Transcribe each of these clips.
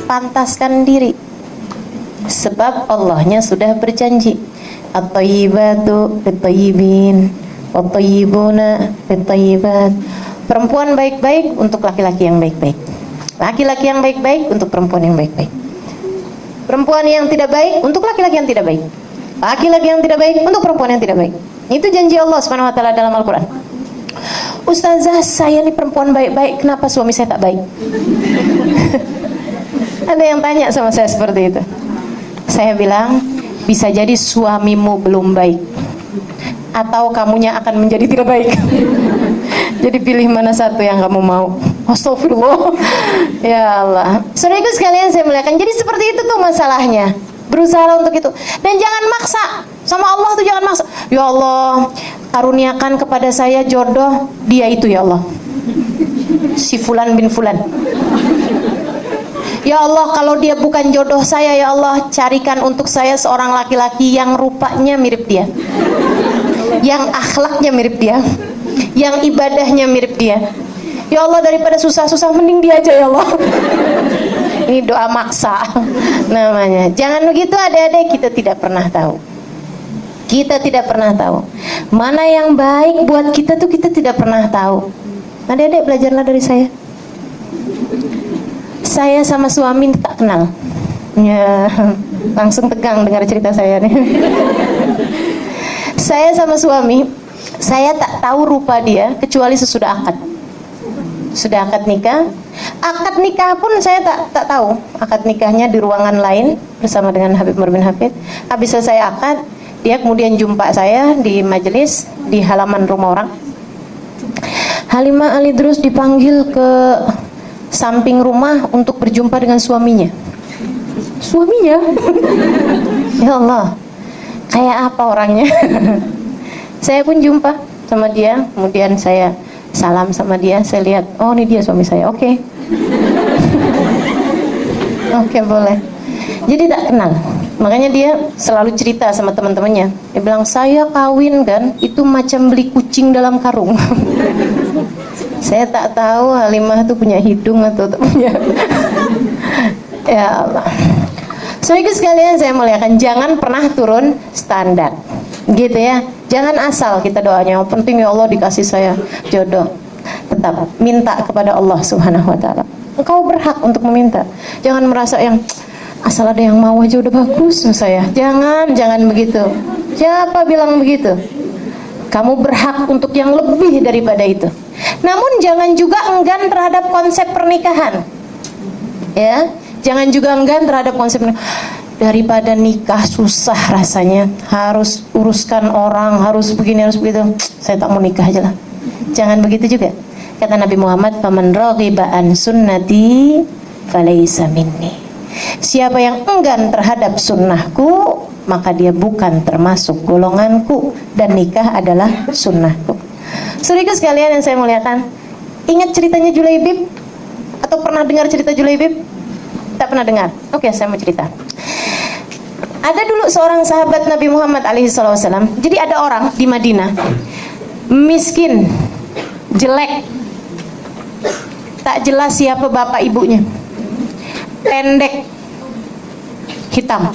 pantaskan diri. Sebab Allahnya sudah berjanji, at-thayyibatu lit-thayyibin, wat-thayyibuna lit-thayyibat. Perempuan baik-baik untuk laki-laki yang baik-baik, laki-laki yang baik-baik untuk perempuan yang baik-baik, perempuan yang tidak baik untuk laki-laki yang tidak baik, laki-laki yang tidak baik untuk perempuan yang tidak baik. Itu janji Allah Subhanahu wa taala dalam Al-Qur'an. Ustazah, saya ini perempuan baik-baik, kenapa suami saya tak baik? Ada yang tanya sama saya seperti itu. Saya bilang, bisa jadi suamimu belum baik, atau kamunya akan menjadi tidak baik. Jadi pilih mana satu yang kamu mau. Astagfirullah. Ya Allah. Saudaraku sekalian saya muliakan. Jadi seperti itu tuh masalahnya. Berusaha untuk itu. Dan jangan maksa. Sama Allah tuh jangan maksa. Ya Allah, karuniakan kepada saya jodoh dia itu ya Allah. Si Fulan bin Fulan. Ya Allah, kalau dia bukan jodoh saya ya Allah, carikan untuk saya seorang laki-laki yang rupanya mirip dia, yang akhlaknya mirip dia, yang ibadahnya mirip dia. Ya Allah, daripada susah-susah mending dia aja ya Allah. Ini doa maksa namanya. Jangan begitu adik-adik, kita tidak pernah tahu. Kita tidak pernah tahu mana yang baik buat kita tuh, kita tidak pernah tahu. Adik-adik belajarlah dari saya. Saya sama suami tak kenal. Ya, langsung tegang dengar cerita saya nih. Saya sama suami, saya tak tahu rupa dia kecuali sesudah akad. Sudah akad nikah. Akad nikah pun saya tak tahu. Akad nikahnya di ruangan lain bersama dengan Habib Umar bin Hafid. Habis selesai akad, dia kemudian jumpa saya di majelis di halaman rumah orang. Halimah Ali Drus dipanggil ke samping rumah untuk berjumpa dengan suaminya. Suaminya? Ya Allah, kayak apa orangnya? Saya pun jumpa sama dia, kemudian saya salam sama dia, saya lihat, oh ini dia suami saya, oke. Oke, boleh. Jadi tak kenal. Makanya dia selalu cerita sama teman-temannya. Dia bilang, saya kawin kan, itu macam beli kucing dalam karung. Saya tak tahu Halimah itu punya hidung atau tak punya. Ya Allah. Saudaraku sekalian saya muliakan, jangan pernah turun standar, gitu ya. Jangan asal kita doanya, oh, penting ya Allah dikasih saya jodoh. Tetap minta kepada Allah Subhanahu wa taala. Engkau berhak untuk meminta. Jangan merasa yang asal ada yang mau aja udah bagus saya. Jangan begitu. Siapa bilang begitu? Kamu berhak untuk yang lebih daripada itu. Namun jangan juga enggan terhadap konsep pernikahan. Ya, jangan juga enggan terhadap konsep pernikahan. Daripada nikah susah rasanya, harus uruskan orang, harus begini, harus begitu. Saya tak mau nikah aja lah. Jangan begitu juga. Kata Nabi Muhammad, "Faman raghiba an sunnati falaysa minni." Siapa yang enggan terhadap sunnahku, maka dia bukan termasuk golonganku, dan nikah adalah sunnahku. Saudaraku sekalian yang saya muliakan, ingat ceritanya Julaibib? Atau pernah dengar cerita Julaibib? Tak pernah dengar? Oke, saya mau cerita. Ada dulu seorang sahabat Nabi Muhammad SAW. Jadi ada orang di Madinah, miskin, jelek, tak jelas siapa bapak ibunya, pendek, hitam,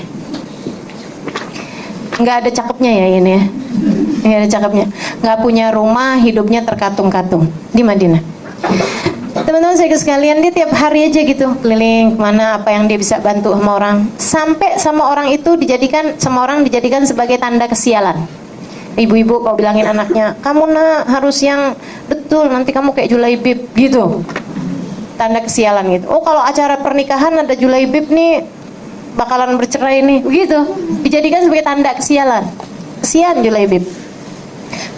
nggak ada cakepnya ya ini ya, nggak ada cakepnya, nggak punya rumah, hidupnya terkatung-katung di Madinah. Teman-teman saya sekalian, dia tiap hari aja gitu keliling kemana, apa yang dia bisa bantu sama orang, sampai sama orang itu dijadikan sebagai tanda kesialan. Ibu-ibu kalau bilangin anaknya, kamu nak harus yang betul, nanti kamu kayak Julaibib gitu, tanda kesialan gitu. Oh kalau acara pernikahan ada Julaibib nih bakalan bercerai nih, begitu, dijadikan sebagai tanda kesialan. Kesian Julaibib,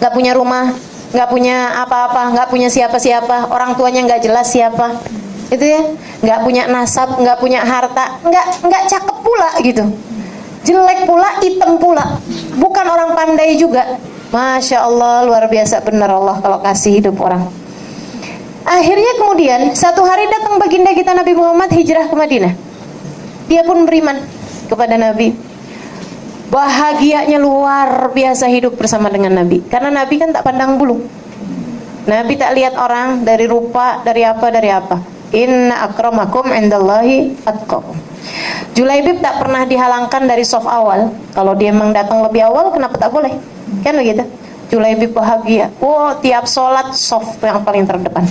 nggak punya rumah, nggak punya apa-apa, nggak punya siapa-siapa, orang tuanya nggak jelas siapa, itu ya, nggak punya nasab, nggak punya harta, nggak cakep pula gitu, jelek pula, hitam pula, bukan orang pandai juga. Masya Allah, luar biasa benar Allah kalau kasih hidup orang. Akhirnya kemudian satu hari datang baginda kita Nabi Muhammad hijrah ke Madinah. Dia pun beriman kepada Nabi. Bahagianya luar biasa hidup bersama dengan Nabi. Karena Nabi kan tak pandang bulu. Nabi tak lihat orang dari rupa, dari apa. Inna akramakum indallahi atqakum. Julaibib tak pernah dihalangkan dari soft awal. Kalau dia memang datang lebih awal, kenapa tak boleh? Kan begitu. Julaibib bahagia. Oh, tiap sholat soft yang paling terdepan.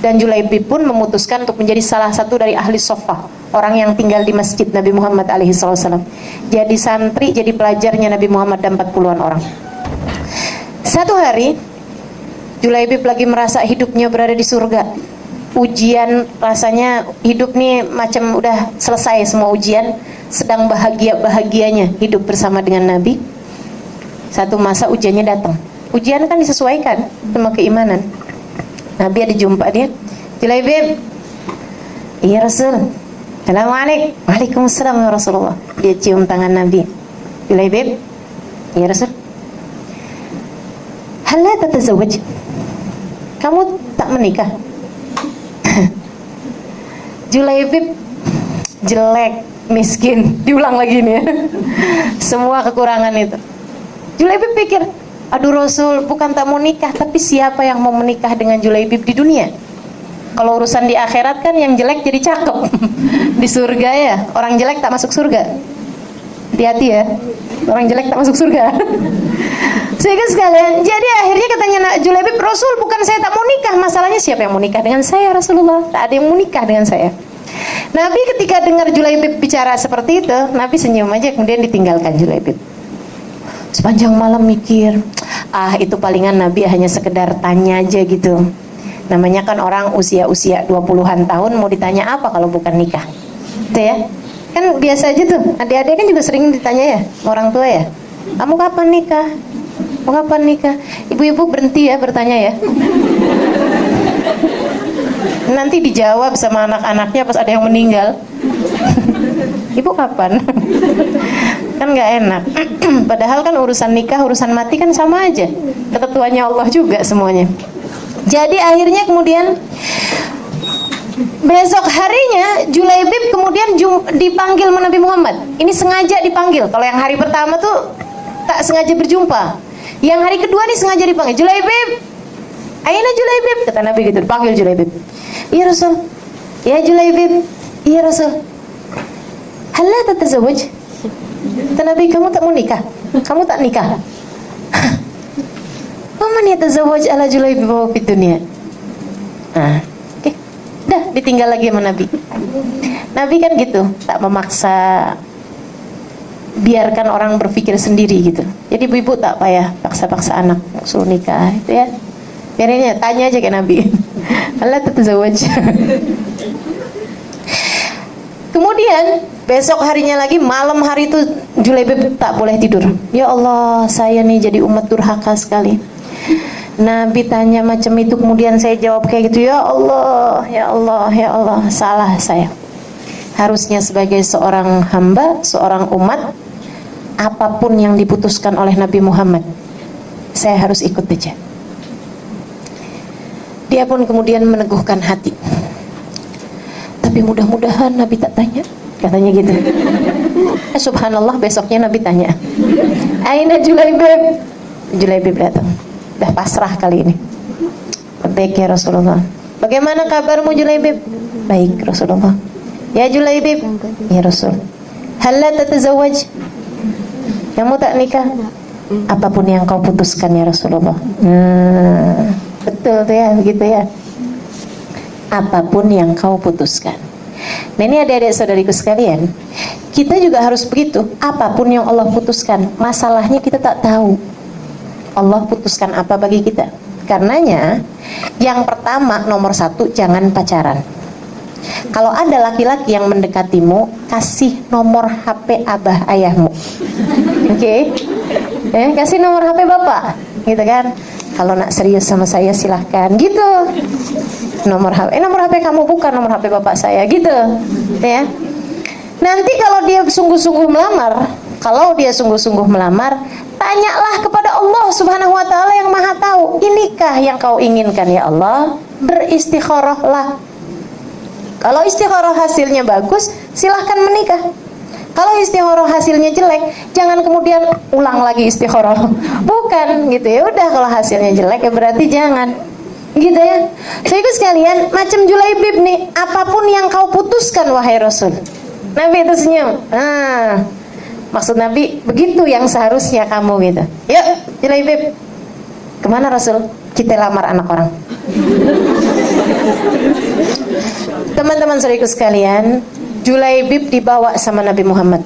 Dan Julaibib pun memutuskan untuk menjadi salah satu dari ahli soffah, orang yang tinggal di masjid Nabi Muhammad SAW. Jadi santri, jadi pelajarnya Nabi Muhammad dan 40-an orang. Satu hari Julaibib lagi merasa hidupnya berada di surga. Ujian, rasanya hidup nih macam udah selesai semua ujian, sedang bahagia-bahagianya hidup bersama dengan Nabi. Satu masa ujiannya datang. Ujian kan disesuaikan sama keimanan. Nabi ada jumpa dia. Julaibib, iya Rasul. Assalamualaikum. Waalaikumsalam ya Rasulullah. Dia cium tangan Nabi. Julaibib, iya Rasul. Hal la tatazawwaj? Kamu tak menikah? Julaibib jelek, miskin, diulang lagi nih ya. Semua kekurangan itu. Julaibib pikir, aduh Rasul, bukan tak mau nikah, tapi siapa yang mau menikah dengan Julaibib di dunia? Kalau urusan di akhirat kan yang jelek jadi cakep. Di surga ya, orang jelek tak masuk surga. Hati-hati ya, orang jelek tak masuk surga. Sehingga sekalian, jadi akhirnya katanya Julaibib, Rasul, bukan saya tak mau nikah, masalahnya siapa yang mau nikah dengan saya Rasulullah? Tak ada yang mau nikah dengan saya. Nabi ketika dengar Julaibib bicara seperti itu, Nabi senyum aja, kemudian ditinggalkan Julaibib. Sepanjang malam mikir, itu palingan Nabi hanya sekedar tanya aja gitu. Namanya kan orang usia-usia 20-an tahun mau ditanya apa kalau bukan nikah. Itu ya. Kan biasa aja tuh, adik-adik kan juga sering ditanya ya, orang tua ya. Kamu kapan nikah? Mau kapan nikah? Ibu-ibu berhenti ya bertanya ya. Nanti dijawab sama anak-anaknya pas ada yang meninggal. Ibu kapan? Kan nggak enak. Padahal kan urusan nikah, urusan mati kan sama aja. Ketentuannya Allah juga semuanya. Jadi akhirnya kemudian besok harinya Julaibib kemudian dipanggil sama Nabi Muhammad. Ini sengaja dipanggil. Kalau yang hari pertama tuh tak sengaja berjumpa. Yang hari kedua nih sengaja dipanggil. Julaibib, aina Julaibib, kata Nabi gitu, dipanggil Julaibib. Iya Rasul. Ya Julaibib, iya Rasul. Hal la tatazawwaj? Kata Nabi, kamu tak mau nikah? Kamu tak nikah? Waman yatazawwaj ala Julaibib wa fid dunya? Oke. Dah ditinggal lagi sama Nabi. Nabi kan gitu, tak memaksa, biarkan orang berpikir sendiri gitu. Jadi ibu-ibu tak payah paksa-paksa anak suruh nikah itu ya. Biarin ya, tanya aja ke Nabi. Allah tatazawwaj. Kemudian besok harinya lagi, malam hari itu Julaibib tak boleh tidur. Ya Allah, saya nih jadi umat durhaka sekali. Nabi tanya macam itu, kemudian saya jawab kayak gitu. Ya Allah, ya Allah, ya Allah, salah saya. Harusnya sebagai seorang hamba, seorang umat, apapun yang diputuskan oleh Nabi Muhammad, saya harus ikut aja. Dia pun kemudian meneguhkan hati. Tapi mudah-mudahan Nabi tak tanya, katanya gitu. Subhanallah, besoknya Nabi tanya, aina Julaibib? Julaibib datang. Dah pasrah kali ini. Baik ya Rasulullah. Bagaimana kabarmu Julaibib? Baik Rasulullah. Ya Julaibib, ya Rasul. Hal la tatazawwaj? Kamu tak nikah? Apapun yang kau putuskan ya Rasulullah. Betul tuh ya, begitu ya. Apapun yang kau putuskan. Nah ini adik-adik saudariku sekalian, kita juga harus begitu. Apapun yang Allah putuskan, masalahnya kita tak tahu Allah putuskan apa bagi kita. Karenanya yang pertama, nomor satu, jangan pacaran. Kalau ada laki-laki yang mendekatimu, kasih nomor HP abah ayahmu. Oke? Kasih nomor HP bapak, gitu kan? Kalau nak serius sama saya silahkan, gitu. Nomor HP kamu bukan nomor HP bapak saya, gitu. Ya. Nanti kalau dia sungguh-sungguh melamar, tanyalah kepada Allah Subhanahu wa taala yang Maha tahu. Inikah yang kau inginkan ya Allah? Beristikharahlah. Kalau istikharah hasilnya bagus, silahkan menikah. Kalau istikharah hasilnya jelek, jangan kemudian ulang lagi istikharah. Bukan gitu ya. Udah, kalau hasilnya jelek ya berarti jangan. Gitu ya. Saudaraku sekalian, macam Julaibib nih, apapun yang kau putuskan wahai Rasul. Nabi itu senyum. Maksud Nabi, begitu yang seharusnya kamu gitu. Yuk, Julaibib. Kemana Rasul? Kita lamar anak orang. Teman-teman saudaraku sekalian, Julaibib dibawa sama Nabi Muhammad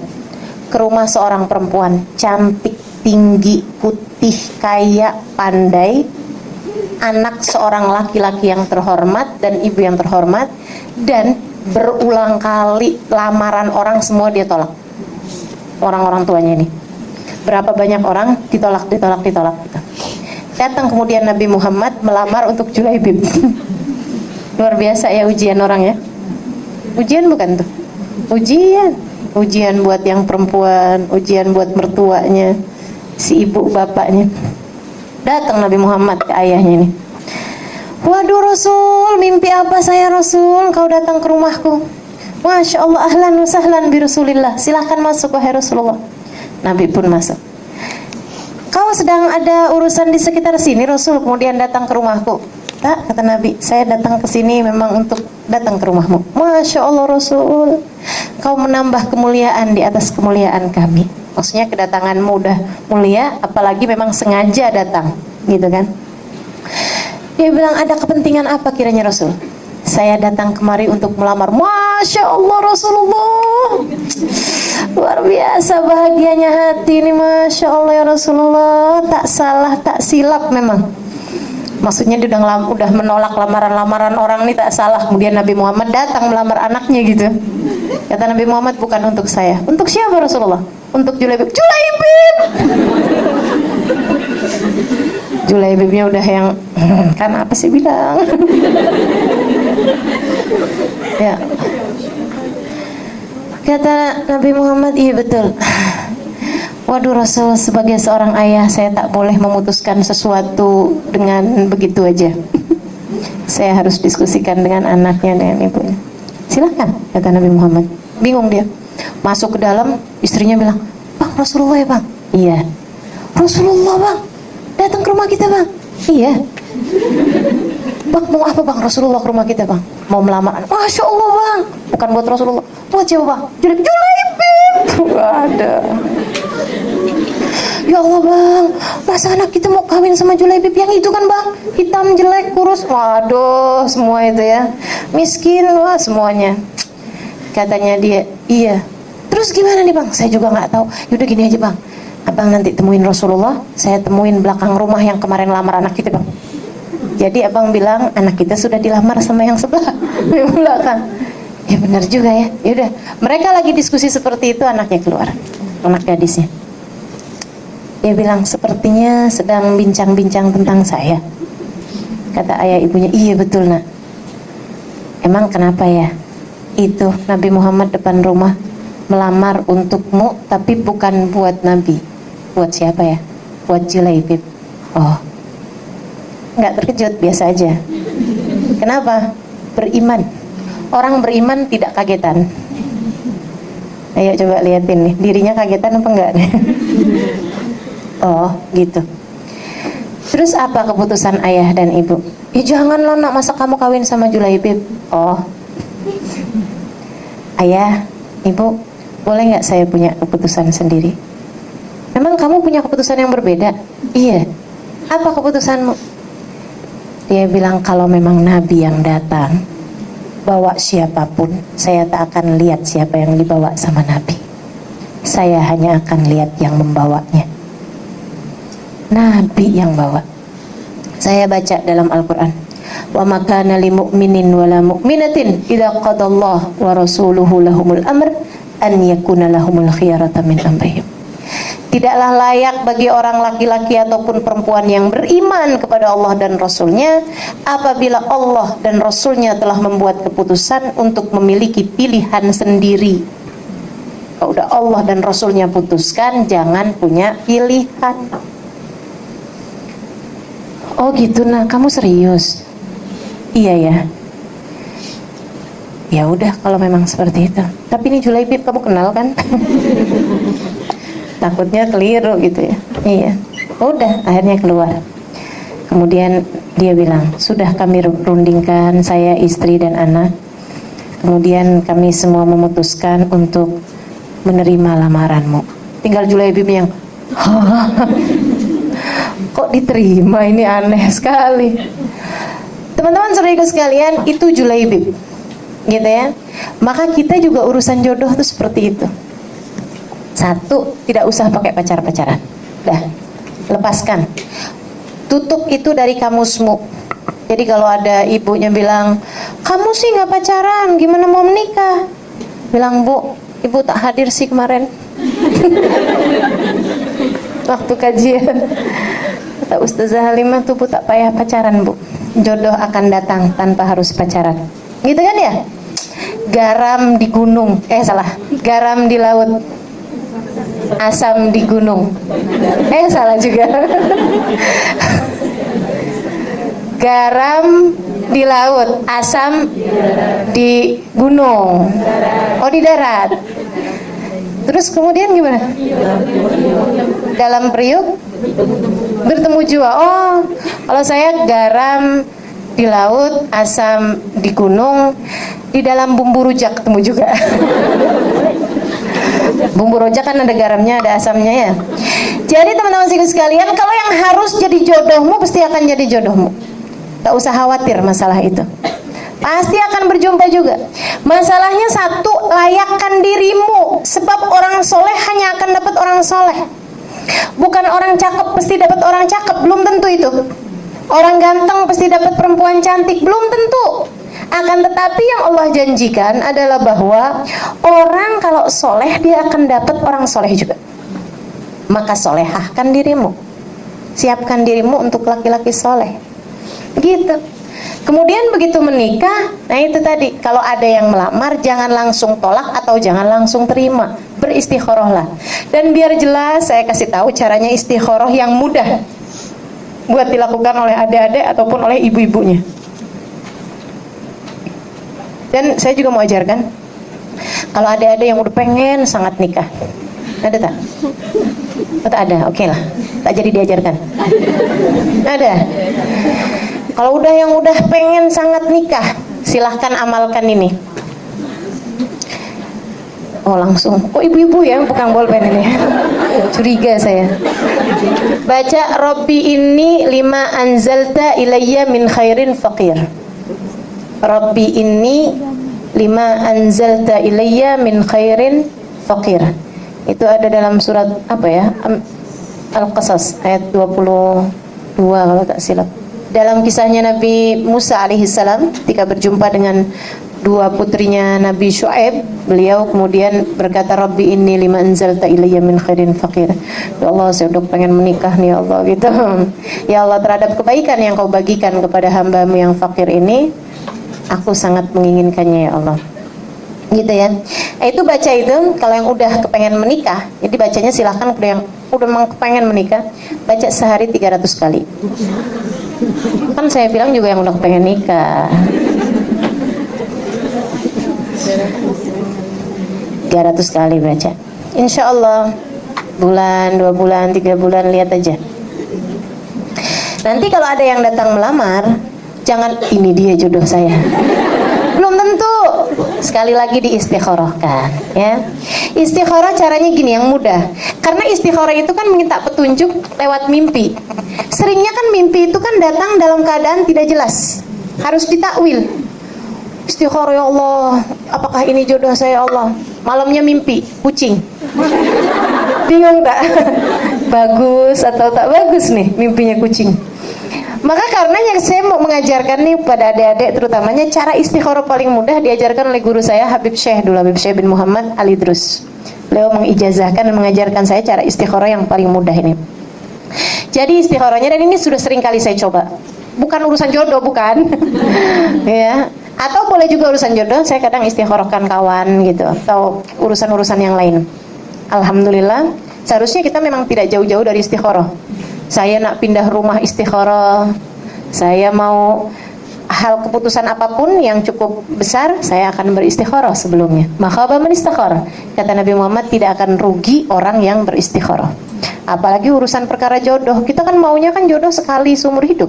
ke rumah seorang perempuan cantik, tinggi, putih, kaya, pandai, anak seorang laki-laki yang terhormat dan ibu yang terhormat, dan berulang kali lamaran orang semua dia tolak. Orang-orang tuanya ini. Berapa banyak orang ditolak. Datang kemudian Nabi Muhammad melamar untuk Julaibib. Luar biasa ya ujian orang ya. Ujian bukan tuh? Ujian buat yang perempuan, ujian buat mertuanya, si ibu bapaknya. Datang Nabi Muhammad ke ayahnya ini. Waduh Rasul, mimpi apa saya Rasul? Kau datang ke rumahku. Masya Allah, ahlan wa sahlan bi Rasulillah. Silahkan masuk wahai Rasulullah. Nabi pun masuk. Kau sedang ada urusan di sekitar sini Rasul, kemudian datang ke rumahku. Tak, kata Nabi, saya datang ke sini memang untuk datang ke rumahmu. Masya Allah Rasul, kau menambah kemuliaan di atas kemuliaan kami. Maksudnya kedatanganmu udah mulia, apalagi memang sengaja datang, gitu kan? Dia bilang, ada kepentingan apa kiranya Rasul? Saya datang kemari untuk melamar. Masya Allah Rasulullah, luar biasa bahagianya hati ini. Masya Allah ya Rasulullah, tak salah tak silap memang. Maksudnya dia udah menolak lamaran-lamaran orang ini tak salah. Kemudian Nabi Muhammad datang melamar anaknya gitu. Kata Nabi Muhammad, bukan untuk saya. Untuk siapa Rasulullah? Untuk Julaibib. Julaibib! Julaibibnya udah yang kan apa sih bilang? Ya. Kata Nabi Muhammad, iya betul. Waduh Rasul, sebagai seorang ayah saya tak boleh memutuskan sesuatu dengan begitu aja. Saya harus diskusikan dengan anaknya, dengan ibunya. Silakan, kata Nabi Muhammad. Bingung dia. Masuk ke dalam, istrinya bilang, Bang, Rasulullah ya Bang? Iya. Rasulullah Bang, datang ke rumah kita Bang? Iya. Bang, mau apa Bang Rasulullah ke rumah kita Bang? Mau melamar. Masya Allah Bang, bukan buat Rasulullah. Buat siapa Bang? Julaibib. Ada. Ya Allah Bang, masa anak kita mau kawin sama Julaibib yang itu kan Bang? Hitam, jelek, kurus. Waduh, semua itu ya. Miskin, wah semuanya. Katanya dia, iya. Terus gimana nih Bang? Saya juga nggak tahu. Yaudah gini aja Bang, Abang nanti temuin Rasulullah, saya temuin belakang rumah yang kemarin lamar anak kita Bang. Jadi Abang bilang anak kita sudah dilamar sama yang sebelah, yang belakang. Ya benar juga ya. Yaudah, mereka lagi diskusi seperti itu, anaknya keluar, anak gadisnya. Dia bilang, sepertinya sedang bincang-bincang tentang saya. Kata ayah ibunya, iya betul nak. Emang kenapa ya? Itu Nabi Muhammad depan rumah melamar untukmu, tapi bukan buat Nabi. Buat siapa ya? Buat Julaibib. Oh, nggak terkejut, biasa aja. Kenapa? Beriman. Orang beriman tidak kagetan. Ayo coba liatin nih, dirinya kagetan apa enggak nih? Oh gitu. Terus apa keputusan ayah dan ibu? Ya janganlah nak, masa kamu kawin sama Julaibib? Oh, ayah, ibu, boleh nggak saya punya keputusan sendiri? Memang kamu punya keputusan yang berbeda? Iya. Apa keputusanmu? Dia bilang, kalau memang Nabi yang datang, bawa siapapun, saya tak akan lihat siapa yang dibawa sama Nabi. Saya hanya akan lihat yang membawanya. Nabi yang bawa. Saya baca dalam Al-Quran, wa makana li mu'minin wa la mu'minatin idza qadallahu wa rasuluhu lahumul amr an yakuna lahumul khiyarata min amrihim. Tidaklah layak bagi orang laki-laki ataupun perempuan yang beriman kepada Allah dan Rasulnya apabila Allah dan Rasulnya telah membuat keputusan untuk memiliki pilihan sendiri. Kalau udah Allah dan Rasulnya putuskan, jangan punya pilihan. Oh gitu, nah kamu serius? Iya ya. Ya udah kalau memang seperti itu. Tapi ini Julaibib kamu kenal kan? Takutnya keliru gitu ya. Iya. Udah akhirnya keluar. Kemudian Dia bilang, sudah kami rundingkan, saya, istri dan anak. Kemudian kami semua memutuskan untuk menerima lamaranmu. Tinggal Julaibib yang kok diterima, ini aneh sekali. Teman-teman saudaraku sekalian, itu Julaibib, gitu ya. Maka kita juga urusan jodoh itu seperti itu. Satu, tidak usah pakai pacar-pacaran. Dah, lepaskan. Tutup itu dari kamusmu. Jadi kalau ada ibunya bilang, kamu sih nggak pacaran, gimana mau menikah? Bilang, Bu, ibu tak hadir sih kemarin. Waktu kajian. Kata Ustazah Halimah tuh, Bu, tak payah pacaran, Bu. Jodoh akan datang tanpa harus pacaran. Gitu kan ya? Garam di gunung, garam di laut, asam di gunung. Salah juga. Garam di laut, asam di gunung. Oh, di darat. Terus kemudian gimana? Dalam periuk bertemu jua. Oh, kalau saya garam di laut, asam di gunung, di dalam bumbu rujak ketemu juga. Bumbu rujak kan ada garamnya, ada asamnya ya. Jadi teman-teman sekalian, kalau yang harus jadi jodohmu pasti akan jadi jodohmu. Tak usah khawatir masalah itu. Pasti akan berjumpa juga. Masalahnya satu, layakkan dirimu. Sebab orang soleh hanya akan dapat orang soleh. Bukan orang cakep pasti dapat orang cakep, belum tentu itu. Orang ganteng pasti dapat perempuan cantik, belum tentu. Akan tetapi yang Allah janjikan adalah bahwa orang kalau soleh dia akan dapat orang soleh juga. Maka solehahkan dirimu, siapkan dirimu untuk laki-laki soleh. Gitu. Kemudian begitu menikah, nah itu tadi, kalau ada yang melamar jangan langsung tolak atau jangan langsung terima, beristikharahlah. Dan biar jelas saya kasih tahu caranya istikharah yang mudah buat dilakukan oleh adik-adik ataupun oleh ibu-ibunya. Dan saya juga mau ajarkan, kalau adik-adik yang udah pengen sangat nikah, ada tak? Oh, tak ada, oke lah, tak jadi diajarkan. Ada. Kalau yang udah pengen sangat nikah, silahkan amalkan ini. Oh langsung, kok ibu-ibu ya bukan bolpen ini. Curiga saya. Baca Rabbi inni lima anzalta ilayya min khairin faqir. Rabbi inni lima anzalta ilayya min khairin faqir. Itu ada dalam surat apa ya? Al-Qasas ayat 22 kalau tak silap. Dalam kisahnya Nabi Musa alaihissalam ketika berjumpa dengan dua putrinya Nabi Syuaib, beliau kemudian berkata, Rabbi inni lima anzalta ilayya min khairin faqir. Ya Allah, saya udah pengen menikah nih ya Allah, gitu. Ya Allah, terhadap kebaikan yang kau bagikan kepada hambamu yang fakir ini, aku sangat menginginkannya ya Allah. Gitu ya. Itu baca itu kalau yang udah kepengen menikah. Jadi bacanya silahkan yang udah memang kepengen menikah, baca sehari 300 kali. Kan saya bilang juga yang udah pengen nikah 300 kali baca. Insya Allah bulan, 2 bulan, 3 bulan, lihat aja. Nanti kalau ada yang datang melamar, jangan ini dia jodoh saya. Belum tentu. Sekali lagi diistikharahkan ya. Istikharah caranya gini yang mudah. Karena istikharah itu kan minta petunjuk lewat mimpi. Seringnya kan mimpi itu kan datang dalam keadaan tidak jelas. Harus ditakwil. Istikharah, ya Allah, apakah ini jodoh saya ya Allah? Malamnya mimpi kucing. Bingung tak? Bagus atau tak bagus nih mimpinya kucing. Maka karena yang saya mau mengajarkan nih pada adik-adik terutamanya, cara istikharah paling mudah diajarkan oleh guru saya Habib Syekh dulu, Habib Syekh bin Muhammad Al-Idrus. Beliau mengijazahkan dan mengajarkan saya cara istikharah yang paling mudah ini. Jadi istikharahnya, dan ini sudah sering kali saya coba. Bukan urusan jodoh, bukan. Ya. Atau boleh juga urusan jodoh, saya kadang istikharahkan kawan gitu, atau urusan-urusan yang lain. Alhamdulillah, seharusnya kita memang tidak jauh-jauh dari istikharah. Saya nak pindah rumah istikharah, saya mau hal keputusan apapun yang cukup besar, saya akan beristikharah sebelumnya. Maka man istakhara, kata Nabi Muhammad, tidak akan rugi orang yang beristikharah. Apalagi urusan perkara jodoh, kita kan maunya kan jodoh sekali seumur hidup.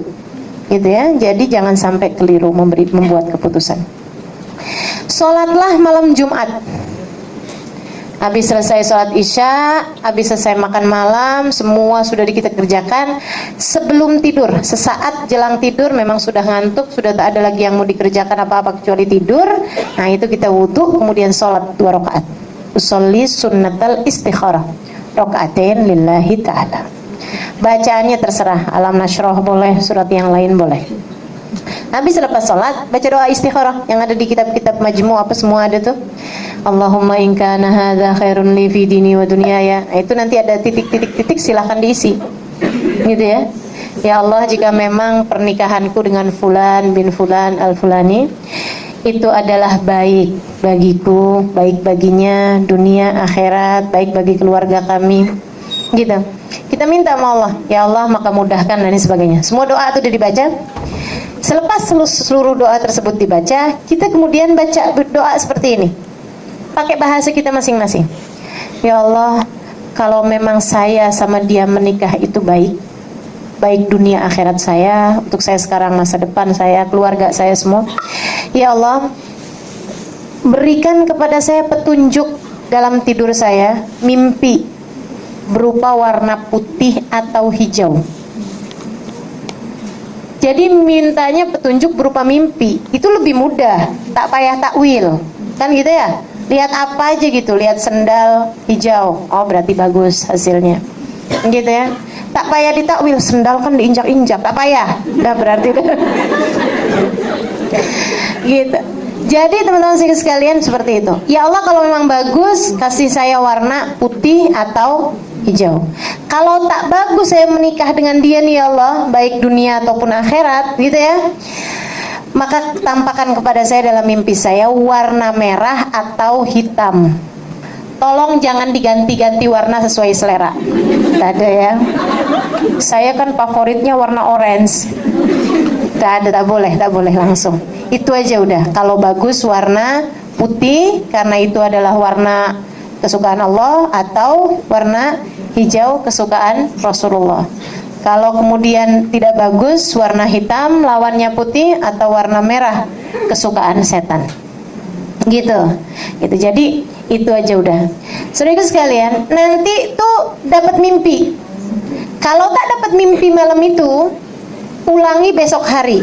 gitu ya. Jadi jangan sampai keliru membuat keputusan. Sholatlah malam Jumat. Habis selesai sholat isya, habis selesai makan malam, semua sudah kita kerjakan. Sebelum tidur, sesaat jelang tidur memang sudah ngantuk, sudah tak ada lagi yang mau dikerjakan apa-apa kecuali tidur. Nah itu kita wudhu, kemudian sholat 2 rakaat. Usolli sunnatal istikharah, rakaatain lillahi ta'ala. Bacaannya terserah, alam nasroh boleh, surat yang lain boleh. Habis lepas sholat, baca doa istikharah yang ada di kitab-kitab majmu' apa semua ada tuh. Allahumma in kana hadza khairun li fi dini wa dunyaya. Nah, itu nanti ada titik-titik silahkan diisi. Gitu ya. Ya Allah, jika memang pernikahanku dengan fulan bin fulan al-fulani itu adalah baik bagiku, baik baginya dunia akhirat, baik bagi keluarga kami. Gitu. Kita minta sama Allah, ya Allah maka mudahkan dan sebagainya. Semua doa itu sudah dibaca. Selepas seluruh doa tersebut dibaca, kita kemudian baca doa seperti ini. Pakai bahasa kita masing-masing. Ya Allah, kalau memang saya sama dia menikah itu baik, baik dunia akhirat saya, untuk saya sekarang, masa depan saya, keluarga saya semua. Ya Allah, berikan kepada saya petunjuk dalam tidur saya, mimpi berupa warna putih atau hijau. Jadi mintanya petunjuk berupa mimpi, itu lebih mudah, tak payah takwil, kan gitu ya. Lihat apa aja gitu, lihat sendal hijau, oh berarti bagus hasilnya, gitu ya. Tak payah ditakwil, sendal kan diinjak-injak, tak payah, udah berarti gitu. Jadi teman-teman sekalian seperti itu. Ya Allah, kalau memang bagus, kasih saya warna putih atau hijau. Kalau tak bagus saya menikah dengan dia nih ya Allah, baik dunia ataupun akhirat, gitu ya, maka tampakkan kepada saya dalam mimpi saya warna merah atau hitam. Tolong jangan diganti-ganti warna sesuai selera. Tak ada ya. Saya kan favoritnya warna orange. Tak ada, tak boleh langsung. Itu aja udah. Kalau bagus warna putih karena itu adalah warna kesukaan Allah, atau warna hijau kesukaan Rasulullah. Kalau kemudian tidak bagus, warna hitam lawannya putih, atau warna merah kesukaan setan. Gitu. Jadi itu aja udah. Saudara sekalian, nanti tuh dapat mimpi. Kalau tak dapat mimpi malam itu, ulangi besok hari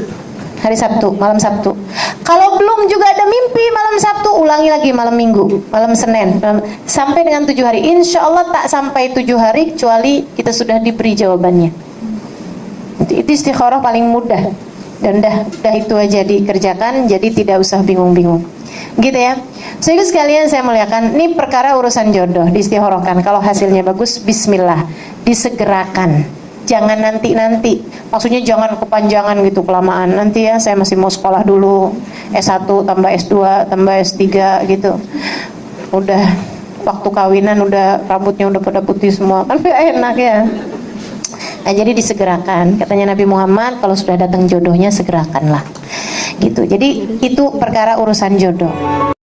Sabtu, malam Sabtu. Kalau belum juga ada mimpi malam Sabtu, ulangi lagi malam Minggu, malam Senin, sampai dengan 7 hari. Insya Allah tak sampai 7 hari kecuali kita sudah diberi jawabannya. Itu istikharah paling mudah, dan dah itu aja dikerjakan, jadi tidak usah bingung-bingung. Gitu ya. Saudara sekalian saya muliakan, ini perkara urusan jodoh diistikharahkan. Kalau hasilnya bagus, bismillah, disegerakan. Jangan nanti-nanti. Maksudnya jangan kepanjangan gitu, kelamaan. Nanti ya saya masih mau sekolah dulu, S1 tambah S2 tambah S3 gitu. Udah waktu kawinan udah rambutnya udah pada putih semua. Kan enak ya. Nah, jadi disegerakan. Katanya Nabi Muhammad, kalau sudah datang jodohnya segerakanlah. Gitu. Jadi itu perkara urusan jodoh.